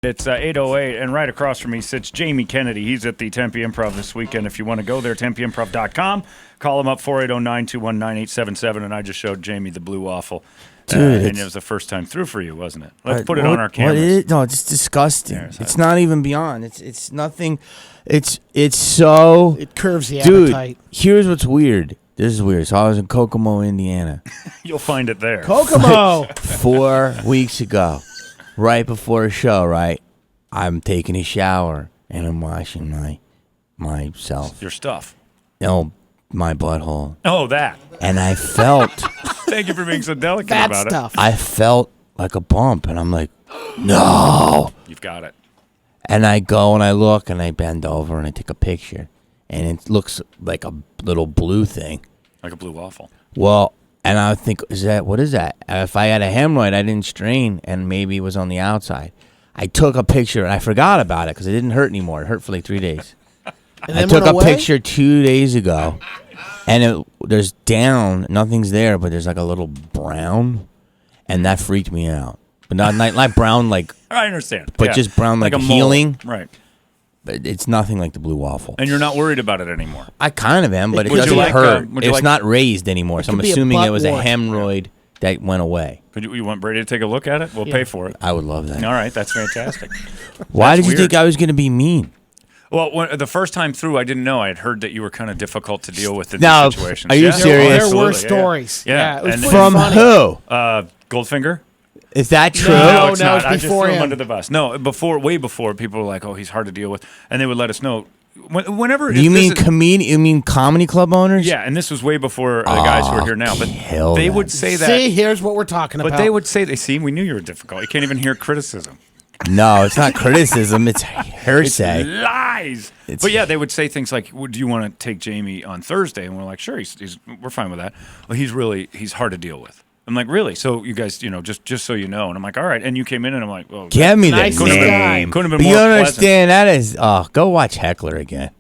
It's 8:08, and right across from me sits Jamie Kennedy. He's at the Tempe Improv this weekend. If you want to go there, TempeImprov.com. Call him up, 480-921-9877, and I just showed Jamie the blue waffle. Dude, and it was the first time through for you, wasn't it? Let's put it on our cameras. No, it's disgusting. There's It's not even beyond. It's nothing. It's so. It curves the Dude, appetite. here's what's weird. This is weird. So I was in Kokomo, Indiana, You'll find it there. Kokomo. 4 weeks ago, right before a show. Right, I'm taking a shower and I'm washing myself. Your stuff. No, my butthole, Oh, that. and I felt. Thank you for being so delicate Bad about stuff. I felt like a bump, and I'm like, no. it. You've got it. And I go and I look and I bend over and I take a picture, and it looks like a little blue thing. Like a blue waffle. Well, and I think, what is that? If I had a hemorrhoid, I didn't strain, and maybe it was on the outside. I took a picture and I forgot about it because it didn't hurt anymore. It hurt for like 3 days. And I then took went a away? picture 2 days ago, and there's down, nothing's there, but there's like a little brown, and that freaked me out. But not brown like, I understand. but Yeah. just brown like a mole. healing. Right. But it's nothing like the blue waffle. And you're not worried about it anymore. I kind of am, but it Would you doesn't like, hurt. would you It's like- not raised anymore, so I'm could be a assuming butt it was a wart. hemorrhoid that went away. Could you want Brady to take a look at it? We'll Yeah. pay for it. I would love that. All right, that's fantastic. Why That's did you weird. think I was going to be mean? Well, the first time through, I didn't know. I had heard that you were kind of difficult to deal with in No, these situations. are you Yeah? serious? There Absolutely, were yeah. stories. Yeah. it was And- pretty From funny. who? Goldfinger? Is that true? No, it's no, not. it's I just before threw him him. under the bus. No, way before, people were like, "Oh, he's hard to deal with," and they would let us know. Whenever You this mean is- You mean comedy club owners? Yeah, and this was way before the guys who are here now. But kill they that. would say that. See, here's what we're talking about. But they would say, we knew you were difficult. You can't even hear criticism. No, it's not criticism. It's It's hearsay. lies. It's- But yeah, they would say things like, "Do you want to take Jamie on Thursday?" And we're like, "Sure, we're fine with that." Well, he's hard to deal with. I'm like, "Really?" So you guys, just so you know. And I'm like, "All right." And you came in, and I'm like, "Well, Give me the Nice name. Couldn't have But been you more don't pleasant. understand. That is, go watch Heckler again.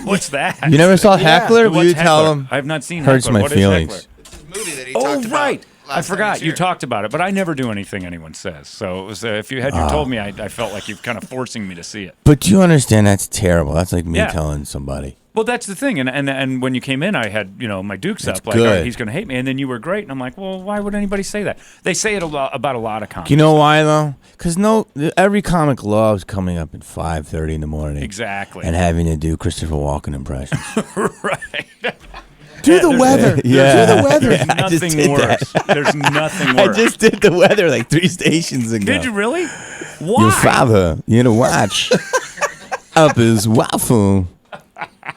What's that?" You never saw Heckler? Will What's you tell Heckler? him? I have not seen Hurts Heckler. my What is feelings. Heckler? movie that he Oh, talked about. right. I last time forgot. he You was here. talked about it, but I never do anything anyone says. So it was, if you had told me, I felt like you're kind of forcing me to see it. But you understand that's terrible. That's like me Yeah. telling somebody. Well, that's the thing. And when you came in, I had, my dukes That's up. Like, all right, good. he's going to hate me. And then you were great. And I'm like, well, why would anybody say that? They say it about a lot of comics. You know why though? Because every comic loves coming up at 5:30 in the morning Exactly. and having to do Christopher Walken impressions. right. do the weather. Yeah. Do the weather. There's I just nothing did worse. There's nothing I worse. just did the weather like 3 stations ago. Did you really? Why? Your father, watch up his waffle.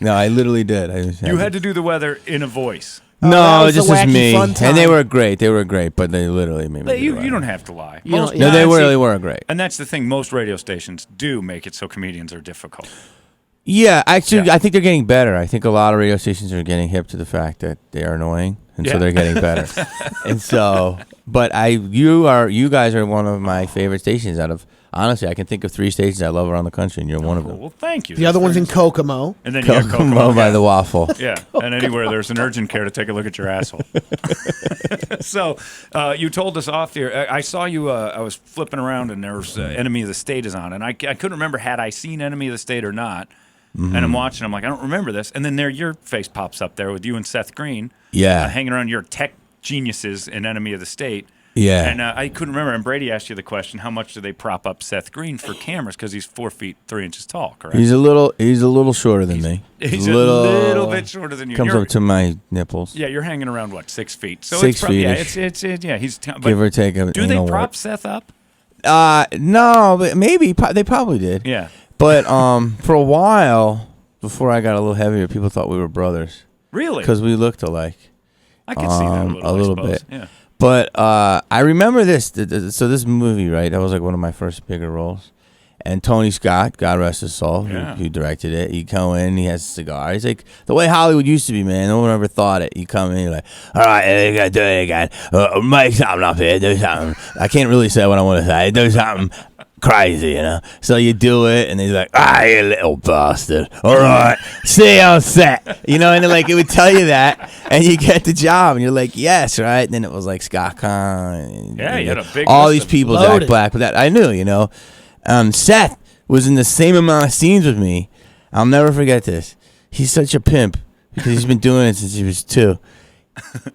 No, I literally did. You had to do the weather in a voice. that No, was the just as wacky me. fun And they time. were great. They were great, but they literally made me. But do you the don't weather. have to lie. You don't- Most- No, they see, really were great. And that's the thing. Most radio stations do make it so comedians are difficult. Yeah, actually, Yeah. I think they're getting better. I think a lot of radio stations are getting hip to the fact that they are annoying, and Yeah. so they're getting better. And so, but you guys are one of my favorite stations. Honestly, I can think of 3 stations I love around the country, and you're one of them. Well, thank you. The other one's in Kokomo. And then you got Kokomo Kokomo by yeah. the waffle. Yeah, and anywhere there's an urgent care to take a look at your asshole. So you told us off here. I saw you. I was flipping around, and there was Enemy of the State is on, and I couldn't remember had I seen Enemy of the State or not. Mm-hmm. And I'm watching. I'm like, I don't remember this. And then your face pops up there with you and Seth Green. Yeah. Hanging around your tech geniuses in Enemy of the State. Yeah. And I couldn't remember. And Brady asked you the question: how much do they prop up Seth Green for cameras? Because he's 4 feet 3 inches tall, correct? He's a little shorter than me. He's a little bit shorter than you. Comes You're- up to my nipples. Yeah, you're hanging around what 6 feet. So 6 it's probably, yeah, feet-ish. it's yeah. He's but Give or take a do they anal prop wart. Seth up? No, but maybe they probably did. Yeah, But for a while, before I got a little heavier, people thought we were brothers really? because we looked alike. I could see that a little, I suppose. bit. Yeah. But I remember this. So this movie, right? That was like one of my first bigger roles. And Tony Scott, God rest his soul, Yeah. who directed it. You come in, he has a cigar. He's like, the way Hollywood used to be, man. No one ever thought it. You come in, you're like, all right, you gotta do it again. Make something up here, do something. I can't really say what I want to say. Do something crazy, So you do it, and he's like, you little bastard. All right, see you on set. And like it would tell you that, and you get the job, and you're like, yes, right? And then it was like Scott Conn. And, Yeah, you had a big all list these of people, loaded. Jack Black, but that I knew, Seth was in the same amount of scenes with me. I'll never forget this. He's such a pimp because he's been doing it since he was 2.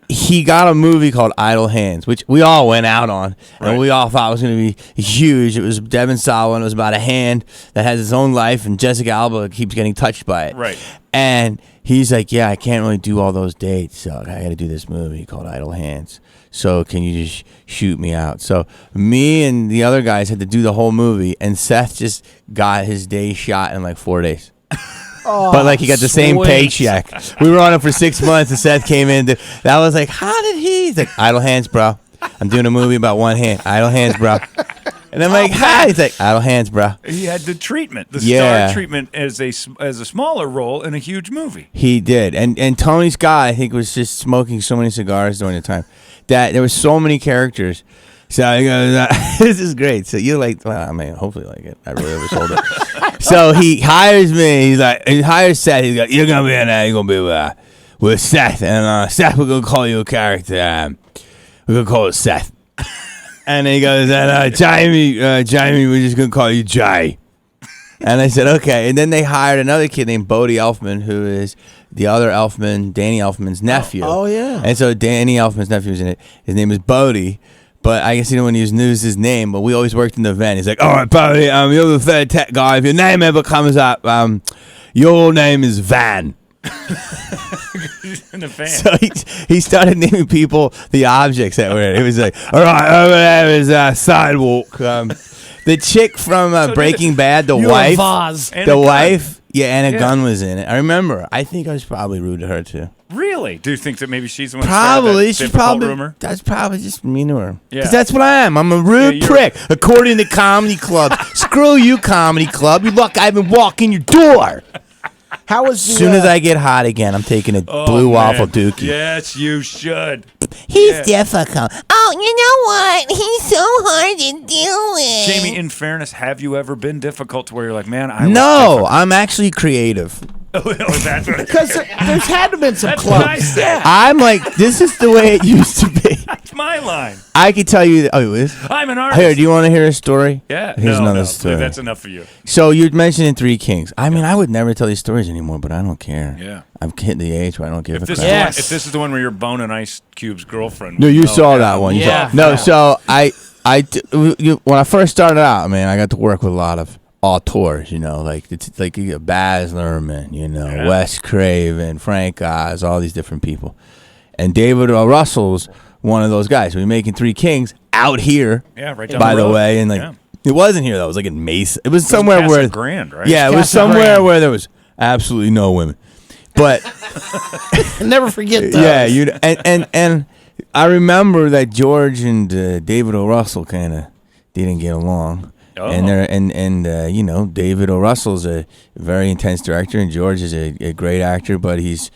He got a movie called Idle Hands, which we all went out on, and we all thought was going to be huge. It was Devin Sawa, and it was about a hand that has its own life, and Jessica Alba keeps getting touched by it. Right. And he's like, yeah, I can't really do all those dates, so I got to do this movie called Idle Hands. So can you just shoot me out? So me and the other guys had to do the whole movie, and Seth just got his day shot in like 4 days. But like he got the same sweet. paycheck. We were on it for 6 months, and Seth came in. That was like, how did he? He's like, Idle Hands, bro. I'm doing a movie about one hand. Idle Hands, bro. And I'm like, hi. He's like, Idle Hands, bro. He had the treatment, the Yeah. star treatment as a smaller role in a huge movie. He did. And Tony Scott, I think, was just smoking so many cigars during the time that there were so many characters. So he goes, this is great. So you like, well, I mean, hopefully you like it. I really oversold it. So he hires me. He's like, he hires Seth. He's like, you're going to be in there. You're going to be with Seth. And Seth, we're going to call you a character. We're going to call it Seth. And he goes, Jamie, we're just going to call you Jay. And I said, okay. And then they hired another kid named Bodie Elfman, who is the other Elfman, Danny Elfman's nephew. Oh, yeah. And so Danny Elfman's nephew was in it. His name is Bodie. But I guess he didn't want to use his name, but we always worked in the van. He's like, all right, Bodie, you're the third tech guy. If your name ever comes up, your name is Van. In the fan. So he started naming people the objects that were in it. He was like, all right, over there is sidewalk. The chick from Breaking Bad, the You're a wife. vase. And The a gun. wife. Yeah, Anna Yeah. Gunn was in it. I remember. I think I was probably rude to her, too. Really? Do you think that maybe she's the one? That started Probably. that She's difficult probably. rumor? That's probably just mean to her. Yeah. Because that's what I am. I'm a rude you're- prick, according to Comedy Club. Screw you, Comedy Club. You luck I even walk in your door. How was the, As soon as I get hot again, I'm taking a blue man. waffle dookie. Yes, you should. He's Yeah. difficult. Oh, you know what? He's so hard to deal with. Jamie, in fairness, have you ever been difficult to where you're like, man, I was No, difficult? I'm actually creative. Oh, that's what Because there's had to have been some That's clubs. what I said. Yeah. I'm like, this is the way it used to be. That's my line. I could tell you. Oh, it is? I'm an artist. Here, do you want to hear a story? Yeah. Here's no, another no, story. That's enough for you. So you're mentioning Three Kings. I mean, I would never tell these stories anymore, but I don't care. Yeah. I've hit the age where I don't give If a this, crap. is the one, Yes. if this is the one where you're boning Ice Cube's girlfriend. No, you oh, saw yeah. that one. You Yeah. saw- No, Yeah. so when I first started out, man, I got to work with a lot of auteurs, like it's like you got Baz Luhrmann, Yeah. Wes Craven, Frank Oz, all these different people, and David O. Russell's one of those guys. We're making Three Kings out here, Yeah, right down by the the road. way, and Yeah. it wasn't here though. It was like in Mesa. It was somewhere Casa where Grande, right? Yeah, it was Casa somewhere Grande. where there was absolutely no women, but. Never forget those. Yeah, and I remember that George and David O. Russell kind of didn't get along, Oh. and David O. Russell's a very intense director, and George is a great actor, but he's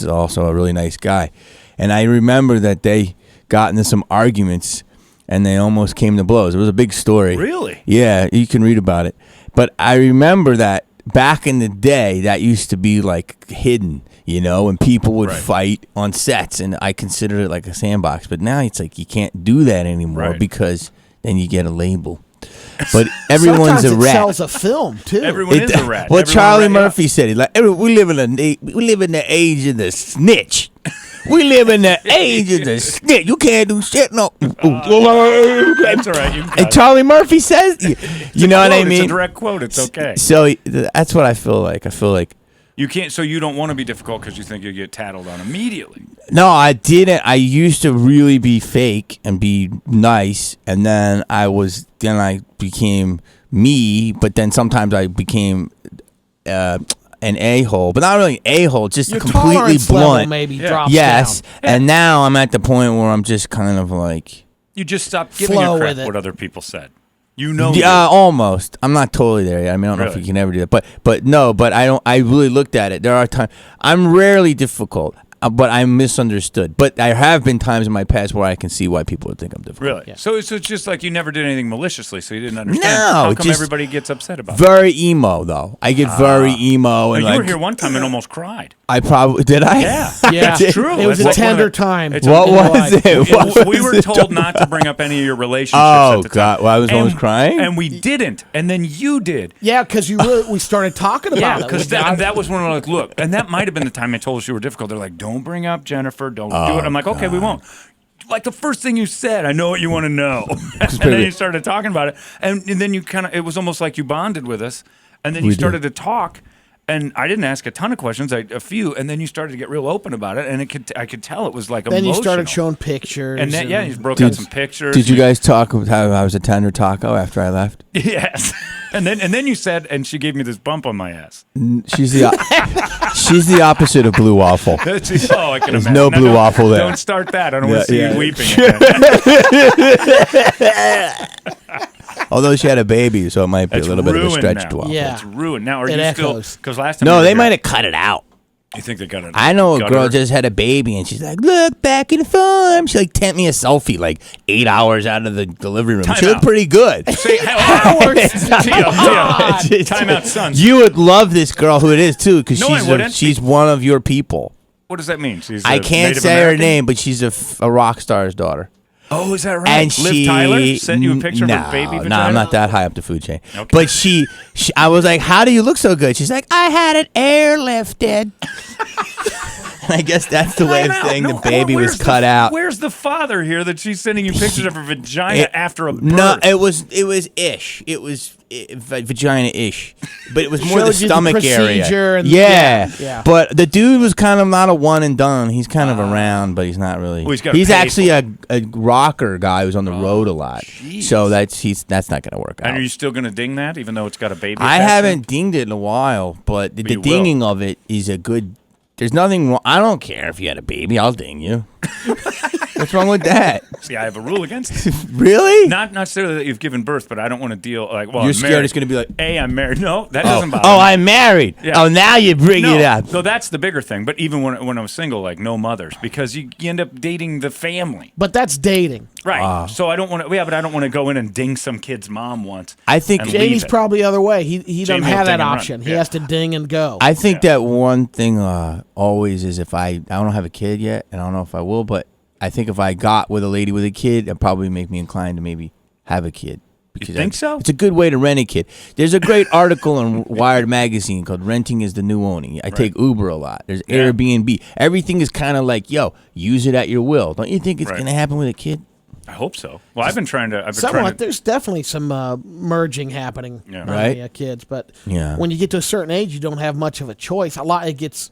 also a really nice guy, and I remember that they got into some arguments, and they almost came to blows. It was a big story. Really? Yeah, you can read about it, but I remember that. Back in the day, that used to be like hidden, and people would Right. fight on sets, and I considered it like a sandbox. But now it's like you can't do that anymore Right. because then you get a label. But everyone's Sometimes a it rat. sells a film too. Everyone is a rat. Well, Everyone Charlie rat, Murphy said it. Like we live in the age of the snitch. We live in the age of the snitch. You can't do shit. No. That's all right. You can And cut it. Charlie Murphy says, you know what I Quote, mean? It's a direct quote. It's okay. So that's what I feel like. I feel like. You can't. So you don't want to be difficult because you think you get tattled on immediately. No, I didn't. I used to really be fake and be nice, and then I became me, but then sometimes I became an a-hole, but not really an a-hole, just Your completely tolerance level blunt. maybe Yeah. drops Yes, down. and now I'm at the point where I'm just kind of like, You just stop giving Flow a crap with it. what other people said. You know. yeah, almost. I'm not totally there yet. I mean, I don't know if Really? you can ever do that, but no, but I don't. I really looked at it. There are times I'm rarely difficult. but I'm misunderstood. But there have been times in my past where I can see why people would think I'm difficult. Really? Yeah. So it's just like you never did anything maliciously, so you didn't understand. No, How come just everybody gets upset about it? Very emo though. I get very emo, and You like were here one time and almost cried. I probably did. I Yeah. Yeah, It's true. It was It's a like one of tender the- time. it's What in your was life. it? What We was were it? told not to bring up any of your relationships. Oh, at the time. God. Well, I was almost crying? and we didn't, and then you did. Yeah, because we started talking Yeah, about it. because that was when we were like, look, and that might have been the time I told us you were difficult. They're like, don't bring up Jennifer, don't do it. I'm like, okay, we won't. Like the first thing you said, I know what you want to know, and then you started talking about it, and then you it was almost like you bonded with us, and then you We started did. to talk. And I didn't ask a ton of questions, a few, and then you started to get real open about it, and I could tell it was like Then you emotional. started showing pictures. And then, you broke out some pictures. Did you guys talk about how I was a tender taco after I left? Yes. And then you said, and she gave me this bump on my ass. She's the she's the opposite of blue waffle. Oh, I can There's imagine. no blue don't- waffle there. Don't start that. I don't want to see Yeah. you weeping. Again. Although she had a baby, so it might be It's a little bit of a ruined stretched now. waffle. Yeah. It's ruined. Now, are It you echoes. still? Because last time No, you were they here- might have cut it out. You think they got it? I know a got girl her? just had a baby, and she's like, "Look, back in the farm." She like sent me a selfie, like 8 hours out of the delivery room. Time She looked out. pretty good. Say, Time out, sons. You would love this girl, who it is too, because No, I wouldn't. she's one of your people. What does that mean? She's I a can't Native say American? her name, but she's a rock star's daughter. Oh, is that right? And Liv she Tyler sent you a picture no, of her baby vagina? No, I'm not that high up the food chain. Okay. But she, I was like, "How do you look so good?" She's like, "I had it airlifted." I guess that's the way of Time out. saying No, the baby where's was cut out. Where's the father here that she's sending you pictures of her vagina It- after a birth? No, it was ish. It was vagina ish, but it was more the Showed you the stomach procedure area. and- Yeah. yeah. But the dude was kind of not a one and done. He's kind of around, but he's not really. Well, he's gotta he's pay actually for a rocker guy who's on the road a lot. jeez. So that's not going to work out. And are you still going to ding that, even though it's got a baby? I attached to haven't it? dinged it in a while, but the you will. dinging of it is a good. There's nothing wrong. I don't care if you had a baby. I'll ding you. What's wrong with that? See, I have a rule against it. Really? Not necessarily that you've given birth, but I don't want to deal like. Well, You're I'm scared married. it's going to be like. I'm married. No, that Oh, doesn't bother. oh, me. I'm married. Yeah. Oh, now you bring no, it up. So that's the bigger thing. But even when I was single, like no mothers, because you end up dating the family, But that's dating. right? So I don't want to. Yeah, but I don't want to go in and ding some kid's mom once. I think and Jamie's leave it. probably the other way. He doesn't Jamie will have ding that and run. option. He Yeah. has to ding and go. I think that one thing always is if I don't have a kid yet, and I don't know if I will, but I think if I got with a lady with a kid, it'd probably make me inclined to maybe have a kid. Because think so? It's a good way to rent a kid. There's a great article in Wired magazine called "Renting is the New Owning." I take Uber a lot. There's Yeah. Airbnb. Everything is kind of like, yo, use it at your will. Don't you think it's Right. going to happen with a kid? I hope so. Well, I've been trying to. Somewhat. There's definitely some merging happening Yeah. by Right? kids, but Yeah. when you get to a certain age, you don't have much of a choice. It gets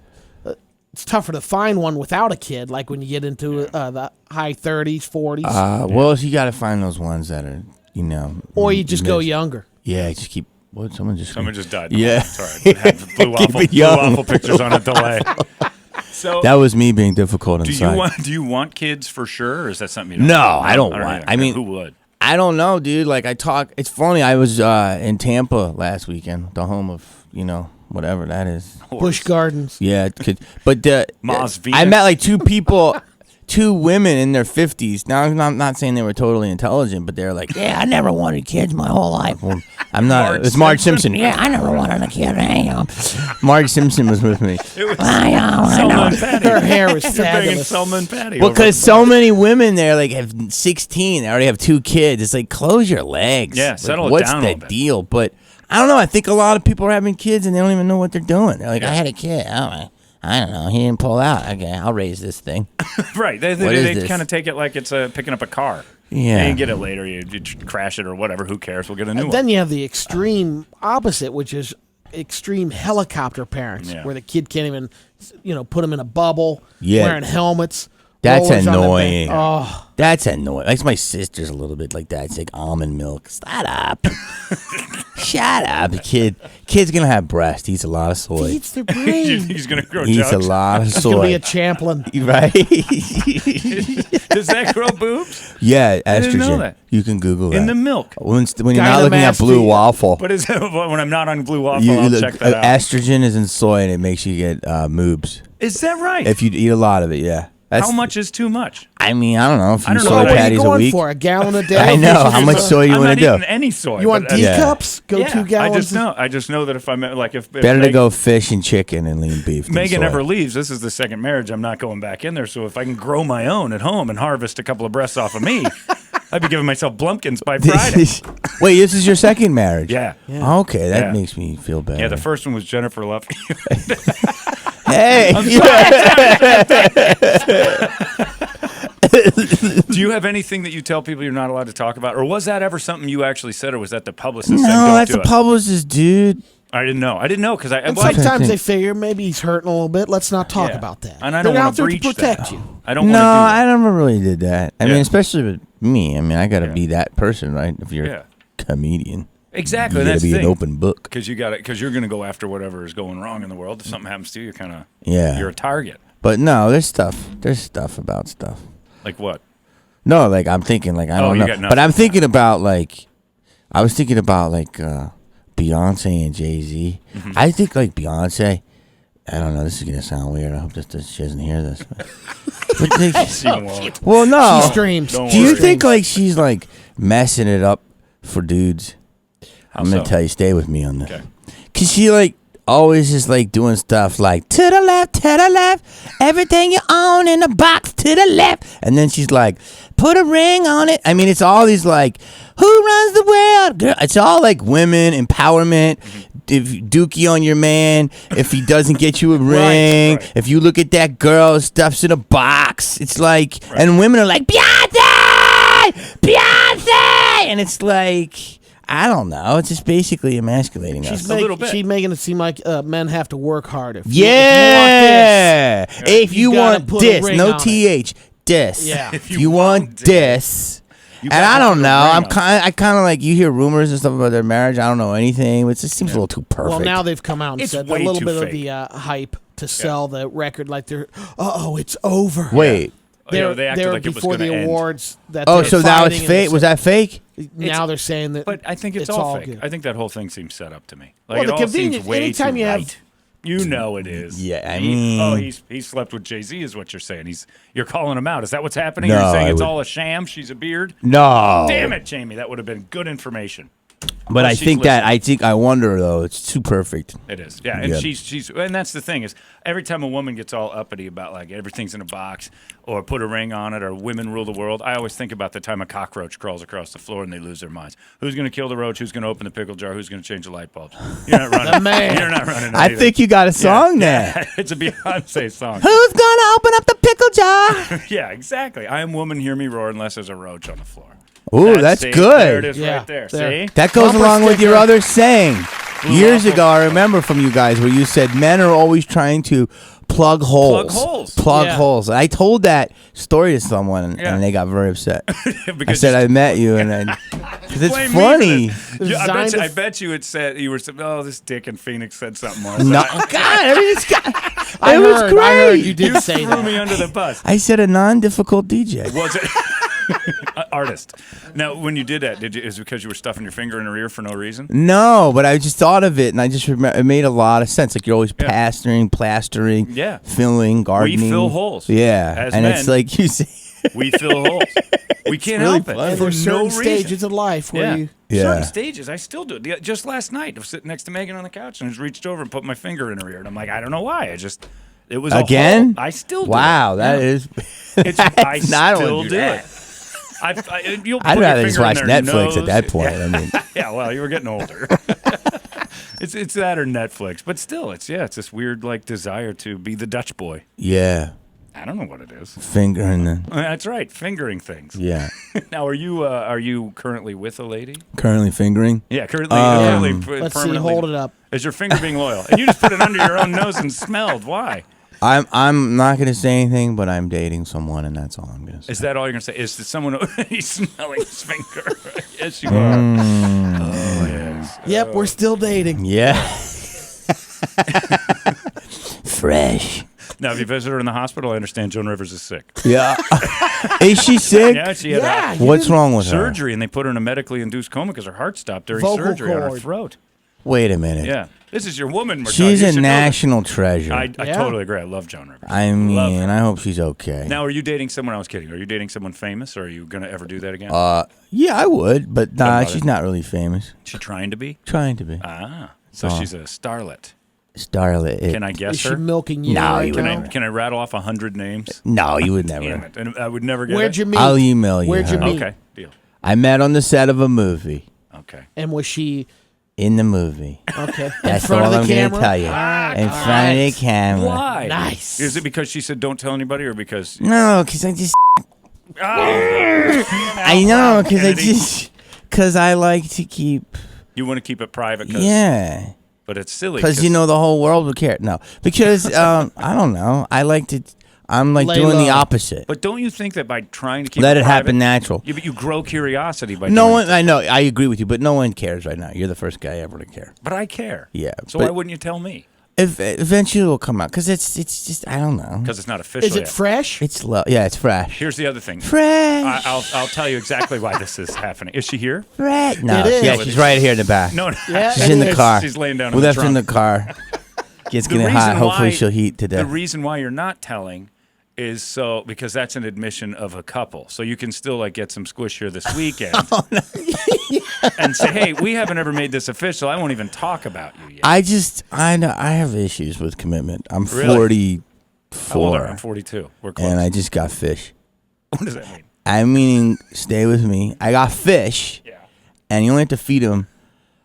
it's tougher to find one without a kid. Like when you get into the high 30s, 40s, Well, you got to find those ones that are, or you just go missed. younger. Yeah, just keep. What? Someone just died. Yeah. Sorry. I had the blue Keep waffle, it blue young. waffle pictures on a delay. So That was me being difficult do inside. you want kids for sure, or is that something you don't No, want? I don't All want- right. I mean- who would? I don't know, dude. Like it's funny. I was in Tampa last weekend, the home of whatever that is. Busch Gardens. Yeah, but Mars I Venus. met like two people, two women in their 50s. Now I'm not saying they were totally intelligent, but they're like, yeah, I never wanted kids my whole life. Well, I'm not. It's Marge Simpson. Yeah, I never wanted a kid. Marge Simpson was with me. It was I know. Selma and Patty. Her hair is You're bringing fabulous. Selma and Patty. Well, over. because so many women there like have 16, they already have 2 kids. It's like close your legs. Yeah, Like, settle it what's down a the little bit. deal? But I don't know. I think a lot of people are having kids and they don't even know what they're doing. They're like, I had a kid. Oh, I don't know. He didn't pull out. Okay, I'll raise this thing. right, they What is this? kind of take it like it's picking up a car. Yeah. You get it later, you crash it or whatever. Who cares? We'll get a new And one. then you have the extreme opposite, which is extreme helicopter parents, Yeah. where the kid can't even, put them in a bubble, Yeah. wearing helmets. That's rollers on their back. annoying. Oh, That's annoying. Like my sister's a little bit like that. It's like almond milk. Shut up. Shut up. Kid's going to have breast. Eats a lot of soy. eats their brain. He's gonna grow Eats a jugs. lot of It's gonna be soy. a Champlin. Right? Does that grow boobs Yeah, estrogen. didn't know that. You can Google that. in the milk? When you're not looking at Gynecomastia. blue waffle, What is it? When I'm not on Blue Waffle, you I'll look, check that out. estrogen is in soy and it makes you get moobs. Is that right? If you eat a lot of it, yeah. That's, How much is too much? I mean, I don't know. A I few don't know soy how What are patties you a going week. for? A gallon a day? I know. How much soy you I'm want not to do? eating any soy. You want but, D Yeah. cups? Go yeah, 2 gallons. I just know that if I'm like if Better to Meg- go fish and chicken and lean beef. than Megan soy. ever leaves, this is the second marriage. I'm not going back in there. So if I can grow my own at home and harvest a couple of breasts off of me, I'd be giving myself Blumpkins by Friday. Wait, this is your second marriage? Yeah. Okay, that Yeah. makes me feel better. Yeah, the first one was Jennifer Love. Hey. Do you have anything that you tell people you're not allowed to talk about? Or was that ever something you actually said, or was that the publicist saying, No, don't that's do a it? publicist, dude. I didn't know. I didn't know because And well, I- sometimes think- they figure maybe he's hurting a little bit. Let's not talk Yeah. about that. And I don't They're wanna out there to breach protect that. you. I don't No, want to do I that. never really did that. I Yeah. mean, especially with me. I mean, I got to Yeah. be that person, right? If you're Yeah. a comedian, Exactly. you got That's to be the an thing. open book. Because you're going to go after whatever is going wrong in the world. If something happens to you, you're kind of Yeah. you're a target. But no, there's stuff. There's stuff about stuff. Like what? No, like I'm thinking, like I Oh, don't you know, got nothing. but I'm thinking about like, I was thinking about like Beyonce and Jay-Z. Mm-hmm. I think like Beyonce. I don't know. This is gonna sound weird. I hope that she doesn't hear this. But like, She won't. well, no. She streams. Don't Do you worry. think like she's like messing it up for dudes? I'm gonna so? tell you. Stay with me on this. Okay. Cause she like always is like doing stuff like to the left, everything you own in the box to the left, and then she's like, put a ring on it. I mean, it's all these like, who runs the world? Girl, it's all like women empowerment. If dookie on your man, if he doesn't get you a ring, right. if you look at that girl, stuff's in a box. It's like, and women are like, Beyonce, and it's like, I don't know. It's just basically emasculating us. She's A little bit. She's making it seem like men have to work harder. Yeah. If you You gotta want put a this, ring no on it. TH, this. Yeah. If you want this. And gotta I don't put a know. ring I'm on it. I kind of like, you hear rumors and stuff about their marriage. I don't know anything. It just seems a little too perfect. Well, now they've come out and It's said a way little too bit fake. of the hype to sell the record, like they're, it's over. Wait. Yeah, they acted They're like it was before gonna the end. awards. That Oh, they're so now it's fighting and fake? Was that fake? now they're saying that. But I think it's It's all all fake. good. I think that whole thing seems set up to me. Like Well, it the all convenience- seems way anytime too you have- right. You know it is. Yeah, I He- mean- he slept with Jay-Z is what you're saying. You're calling him out. Is that what's happening? No, You're saying I it's would- all a sham? She's a beard? No. Damn it, Jamie. That would have been good information. But I she's think that, listening. I wonder though, it's too perfect. It is, yeah. And Yeah. she's, and that's the thing is, every time a woman gets all uppity about like everything's in a box or put a ring on it or women rule the world, I always think about the time a cockroach crawls across the floor and they lose their minds. Who's going to kill the roach? Who's going to open the pickle jar? Who's going to change the light bulbs? You're not running. The man. You're not running. I think you got a song there. Yeah, it's a Beyonce song. Who's gonna open up the pickle jar? Yeah, exactly. I am woman, hear me roar, unless there's a roach on the floor. Ooh, that's see, good. There it is Yeah, right there. there. See? That goes Bumper along with your sticker. other saying. Years waffle. ago, I remember from you guys where you said men are always trying to plug holes. Plug holes. Plug Yeah. holes. And I told that story to someone, Yeah. and they got very upset. I Because said I met you, and then because it's blame me for funny. this. Yeah, Designed I to- bet you it said you were saying, oh, this dick in Phoenix said something else. No, I- God, I mean, it's got, I it was heard, great. I heard you did you say threw that. me under the bus. I said a non-difficult DJ. Was it artist? Now, when you did that, is it because you were stuffing your finger in her ear for no reason? No, but I just thought of it, and I just remember it made a lot of sense. Like you're always plastering, Yeah. filling, gardening. fill holes. Yeah, As and men. it's like you say. We fill holes. We can't really help it funny. And for there's no certain reason. stages of life where Yeah. you. Yeah. Certain stages, I still do it. Just last night, I was sitting next to Megan on the couch and I just reached over and put my finger in her ear, and I'm like, I don't know why. It was Again? A hole. I still do Wow, it. that Yeah. is. It's, I I don't still wanna do do that. it. You'll I'd put your rather just finger watch in their Netflix at nose. that point. I mean, Yeah, well, you were getting older. It's that or Netflix, but still, it's this weird like desire to be the Dutch boy. yeah, I don't know what it is. finger and then That's right, fingering things. yeah. Now, are you currently with a lady? Currently fingering. Yeah, currently. Let's see, permanently- hold it up. Is your finger being loyal? And you just put it under your own nose and smelled. Why? I'm not gonna say anything, but I'm dating someone, and that's all I'm gonna say. Is that all you're gonna say? Is that someone he's smelling his finger? Yes, you are. Oh yes. Yep, we're still dating. Yeah. Fresh. Now, if you visit her in the hospital, I understand Joan Rivers is sick. Yeah. Is she sick? Yeah, she had Yeah, a you What's didn't- wrong with her? surgery, and they put her in a medically induced coma because her heart stopped during Vocal surgery on her cord. throat. Wait a minute. Yeah. This is your woman, Marcel. She's You a should know national treasure. that. I Yeah. totally agree. I love Joan Rivers. I Love mean, her. I hope she's okay. Now, are you dating someone? I was kidding. Are you dating someone famous, or are you going to ever do that again? Yeah, I would, but nah, about she's it? not really famous. Is she trying to be? Trying to be. Ah. So she's a starlet. Starlet. Can I guess Is she her? milking you No, right you Can now? I rattle off 100 names? No, you would never. Damn it. And I would never get Where'd it. you meet? I'll email you. Where'd you her. meet? Okay. Deal. I met on the set of a movie. Okay. And was she In the movie. okay? In That's front all of I'm the going camera? to tell you. In front of the camera. Why? Nice. Is it because she said don't tell anybody, or because No, because I just. oh, I know, because I Kennedy. just. Because I like to keep. you want to keep it private? Yeah. But it's silly. Because, you know, the whole world would care. No. Because, I don't know. I like to. I'm like Lay doing the low. opposite. But don't you think that by trying to keep Let it private, happen natural. you grow curiosity by No doing one, it? I know, I agree with you, but no one cares right now. You're the first guy ever to care. But I care. Yeah, So but- why wouldn't you tell me? If eventually it will come out, because it's just, I don't know. Because it's not official Is it yet. fresh? It's low. Yeah, it's fresh. Here's the other thing. Fresh. I'll tell you exactly why this is happening. Is she here? Fresh. No, It is. yeah, she's right here in the back. No, Yeah, She's in the it is. car. She's laying down We in the left her in the trunk. car. It's The getting hot. reason Hopefully why- she'll heat to The death. reason why you're not telling is because that's an admission of a couple. So you can still like get some squish here this weekend Oh, and say, hey, we haven't ever made this official. I won't even talk about you yet. I know, I have issues with commitment. I'm Really? How old are 44, you? I'm 42. We're close. and I just got fish. What does that mean? I'm meaning stay with me. I got fish, Yeah. and you only have to feed them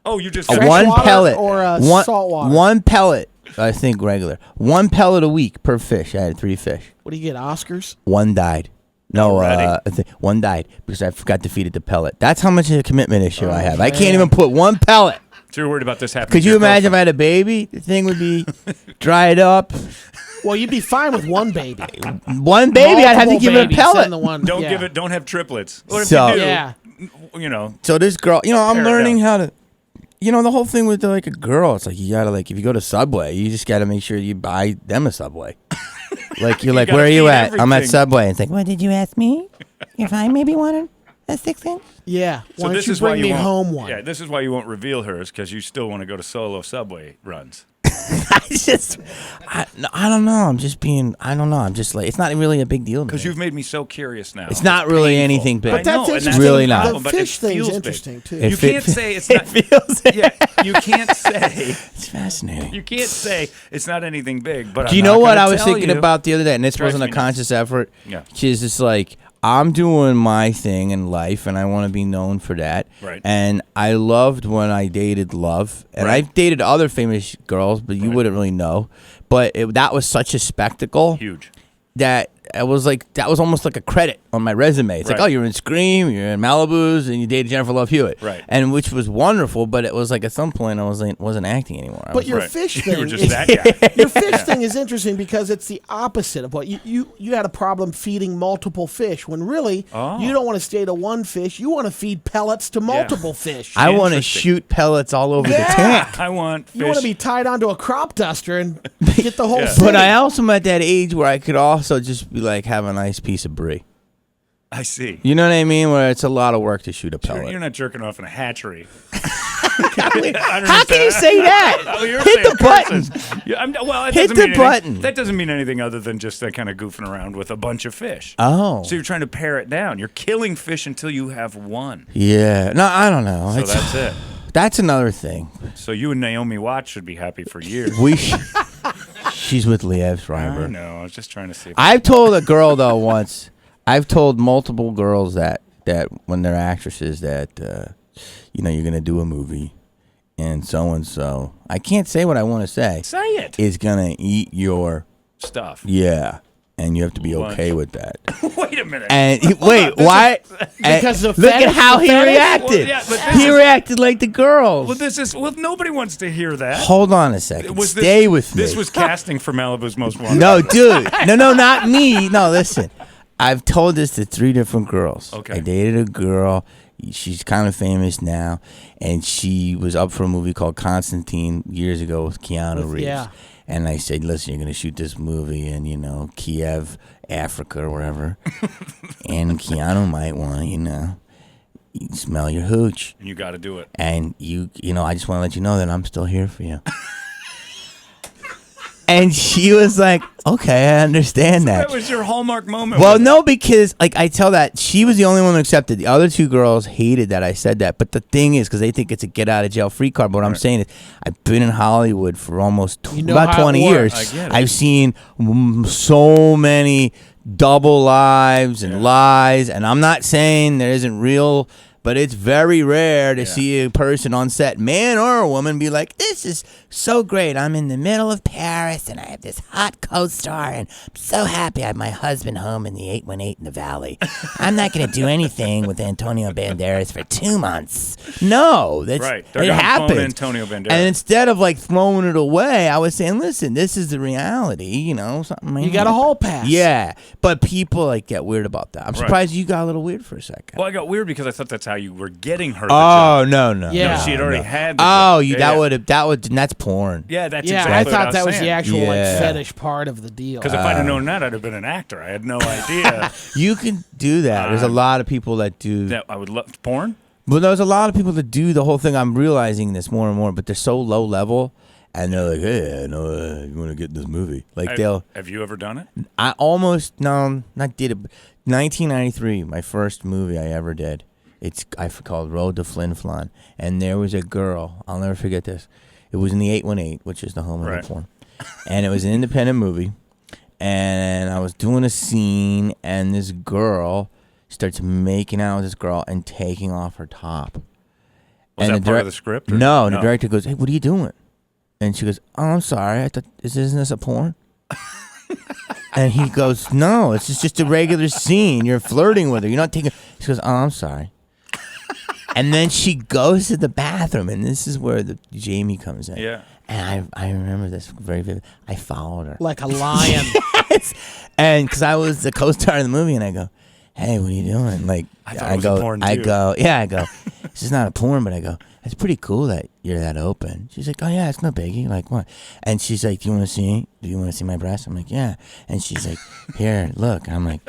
Oh, you just Fresh one water pellet or, one, salt water? One pellet. I think regular. One pellet a week per fish. I had 3 fish. What do you get? Oscars? One died. No, Already? one died because I forgot to feed it the pellet. That's how much of a commitment issue I have. I can't man. even put one pellet. So you're worried about this happening. Could to you your imagine if I girlfriend. had a baby? The thing would be dried up. Well, you'd be fine with one baby. One baby, I'd have to Multiple give it a babies, pellet. send the one. Don't yeah. give it. Don't have triplets. Or if So- you do, Yeah. you know, So this girl, I'm Pair it learning down. how to. The whole thing with like a girl, it's like you gotta if you go to Subway, you just gotta make sure you buy them a Subway. Like you're like, gotta where are you feed at? I'm at everything. Subway. And it's like, What did you ask me? If I maybe wanted a 6-inch? Yeah. so Why don't this you is why bring you me won't, home one? Yeah, this is why you won't reveal hers because you still want to go to solo Subway runs. I don't know. I'm just being. I don't know. I'm just like, it's not really a big deal to me. Because you've made me so curious now. It's not really painful. anything big. I But that's know, and interesting. really not. problem, The but it fish thing's feels big. interesting, too. It You fit- can't say it's it not. feels. Yeah, you can't say. It's fascinating. You can't say it's not anything big. But Do you I'm know not what gonna I was tell thinking you. about the other day? And this Drives wasn't a me nuts. conscious effort. Yeah. She's just like, I'm doing my thing in life, and I want to be known for that. Right. And I loved when I dated Love, and Right. I've dated other famous girls, but you Right. wouldn't really know. But that was such a spectacle Huge. that I was like, that was almost like a credit on my resume. It's like, Right. oh, you're in Scream, you're in Malibu's, and you dated Jennifer Love Hewitt. Right. And which was wonderful, but it was like at some point I wasn't acting anymore. I But was your Right. fish You thing were just is- that guy. Your fish thing is interesting because it's the opposite of what you had a problem feeding multiple fish when really Oh. you don't want to stay to one fish. You want to feed pellets to multiple fish. I want to Interesting. shoot pellets all over Yeah. the tank. I want fish. you want to be tied onto a crop duster and get the whole Yeah. thing. But I also am at that age where I could also just be like, have a nice piece of brie. I see. You know what I mean? Where it's a lot of work to shoot a pellet. You're not jerking off in a hatchery. How can you say that? Oh, you're Hit saying the button. curses. Yeah, well, that Hit doesn't the mean anything- button. That doesn't mean anything other than just kind of goofing around with a bunch of fish. Oh. So you're trying to pare it down. You're killing fish until you have one. Yeah. No, I don't know. So It's- that's it. That's another thing. So you and Naomi Watts should be happy for years. She's with Liev I Schreiber. know. I was just trying to see. I've told a girl though once. I've told multiple girls that when they're actresses that you're gonna do a movie, and so I can't say what I want to say. Say it. Is gonna eat your Stuff. and you have to be Lunch. okay with that. Wait a minute. And wait, why? Because And of look at fetish- how the he fetish? reacted. Well, yeah, but this He is- reacted like the girls. Nobody wants to hear that. Hold on a second. Was Stay with me. This was casting for Malibu's Most Wanted. No, dude. No, not me. No, listen. I've told this to 3 different girls. Okay. I dated a girl. She's kind of famous now, and she was up for a movie called Constantine years ago with Keanu Reeves. yeah. And I said, listen, you're going to shoot this movie in, Kiev, Africa, or wherever. And Keanu might want, you smell your hooch. And you got to do it. And you know, I just want to let you know that I'm still here for you. And she was like, okay, I understand that. That was your hallmark moment. Well, no, because like I tell that she was the only one who accepted. The other two girls hated that I said that. But the thing is, because they think it's a get out of jail free card. But what I'm saying is, I've been in Hollywood for almost about how it 20 years. works. I get it. I've seen so many double lives and lies, and I'm not saying there isn't real. But it's very rare to see a person on set, man or a woman, be like, this is so great. I'm in the middle of Paris, and I have this hot co-star, and I'm so happy I have my husband home in the 818 in the Valley. I'm not going to do anything with Antonio Banderas for 2 months. No, that's Right. They're it gonna phone happens. Antonio Banderas. And instead of like throwing it away, I was saying, listen, this is the reality, you know. Something You got a hall pass. Yeah, but people like get weird about that. I'm Right. surprised you got a little weird for a second. Well, I got weird because I thought that's how you were getting her the Oh job. no! Yeah. No, she had already had the Oh, job. you Yeah. that would that's porn. Yeah, that's Yeah, exactly I thought what that was saying. the actual like Yeah. fetish part of the deal. Because if I'd have known that, I'd have been an actor. I had no idea You can do that. There's a lot of people that do. that I would love porn. Well, there's a lot of people that do the whole thing. I'm realizing this more and more, but they're so low level, and they're like, "Hey, I know you want to get in this movie." Like Have you ever done it? I almost not did it. But 1993, my first movie I ever did. It's called Road to Flin Flon, and there was a girl. I'll never forget this. It was in the 818, which is the home of Right. the porn, and it was an independent movie. And I was doing a scene, and this girl starts making out with this girl and taking off her top. Was and that part of the script? or- No, the director goes, "Hey, what are you doing?" And she goes, "Oh, I'm sorry. I thought isn't this a porn?" And he goes, "No, it's just a regular scene. You're flirting with her. You're not taking." She goes, "Oh, I'm sorry." And then she goes to the bathroom, and this is where the Jamie comes in. Yeah. And I remember this very vivid. I followed her. like a lion. Yes. And because I was the co-star of the movie, and I go, "Hey, what are you doing?" Like, thought it was a porn, I too. go, yeah, I go, "This is not a porn," but I go, "It's pretty cool that you're that open." She's like, "Oh yeah, it's no biggie." Like what? And she's like, "Do you want to see? Do you want to see my breasts?" I'm like, "Yeah." And she's like, "Here, look." And I'm like,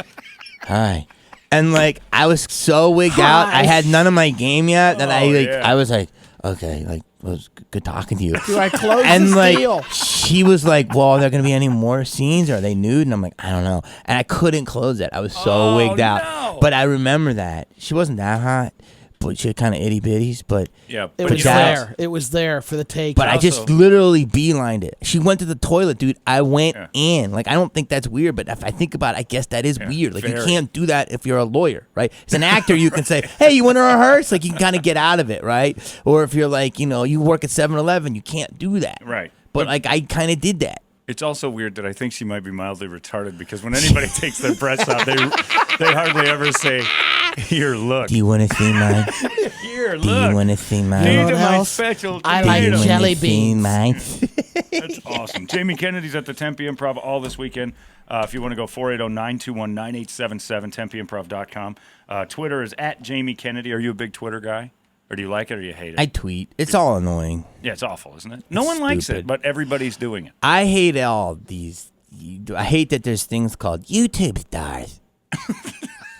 "Hi." And like, I was so wigged out. I had none of my game yet that I was like, okay, like, it was good talking to you. Do I close And this like, deal? she was like, "Well, are there gonna be any more scenes? Or are they nude?" And I'm like, "I don't know." And I couldn't close it. I was so wigged out. no. But I remember that she wasn't that hot, but she had kind of itty bitties. But Yeah. It but was you know, there. It was there for the take. but I just also- literally beelined it. She went to the toilet, dude. I went Yeah. in. Like, I don't think that's weird, but if I think about it, I guess that is weird. Like, you very. can't do that if you're a lawyer, right? As an actor, you can say, "Hey, you want to rehearse?" Like, you can kind of get out of it, right? Or if you're like, you work at 7-Eleven, you can't do that. Right. But like, I kind of did that. It's also weird that I think she might be mildly retarded because when anybody takes their breasts out, they hardly ever say, "Here, look. Do you want to see mine? Here, Do you want look. to see These mine? are what my else? special I Do like you tomatoes." wanna jelly see beans. mine? That's awesome. Jamie Kennedy's at the Tempe Improv all this weekend. If you want to go, 480-921-9877, TempeImprov.com. Twitter is at Jamie Kennedy. Are you a big Twitter guy? Or do you like it or you hate it? I tweet. It's all annoying. Yeah, it's awful, isn't it? No one likes it, stupid. but everybody's doing it. I hate all these. I hate that there's things called YouTube stars,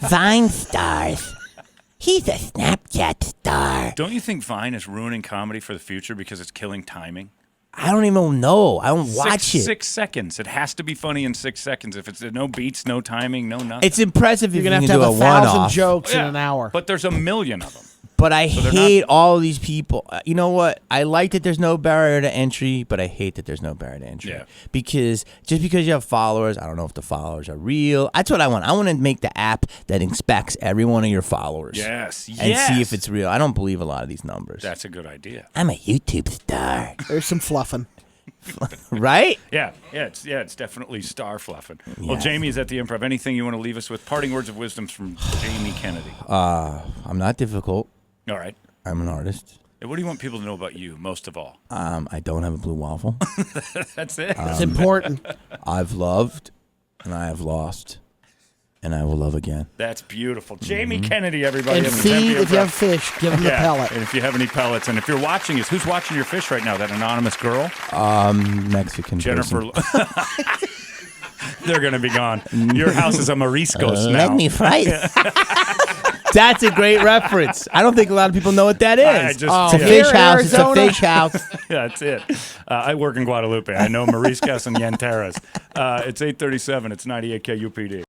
Vine stars. He's a Snapchat star. Don't you think Vine is ruining comedy for the future because it's killing timing? I don't even know. I don't watch it. 6 seconds. It has to be funny in 6 seconds. If it's no beats, no timing, no nothing. It's impressive if You're you gonna can have to do have a 1,000 one-off. jokes in Yeah, an hour. But there's a million of them. But I they're hate all these people. You know what? I like that there's no barrier to entry, but I hate that there's no barrier to entry. Yeah. Because just because you have followers, I don't know if the followers are real. That's what I want. I want to make the app that inspects every one of your followers. Yes. And see if it's real. I don't believe a lot of these numbers. That's a good idea. I'm a YouTube star. There's some fluffing. Right? Yeah, it's definitely star fluffing. Well, Yes. Jamie's at the Improv. Anything you want to leave us with? Parting words of wisdom from Jamie Kennedy. I'm not difficult. All right. I'm an artist. And what do you want people to know about you most of all? I don't have a blue waffle. That's it. It's important. I've loved and I have lost and I will love again. That's beautiful. Jamie Kennedy, everybody. And at the feed, Tempe if you Improv. have fish, give them the Yeah, pellet. and if you have any pellets, and if you're watching us, who's watching your fish right now? That anonymous girl, Mexican Jennifer. person. They're gonna be gone. Your house is a Moriscos now. Let me fry it. That's a great reference. I don't think a lot of people know what that is. I just- It's a yeah. fish house. It's a Arizona. fish house. Yeah, that's it. I work in Guadalupe. I know Mariscas and Yanteras. It's 8:37. It's 98 KUPD.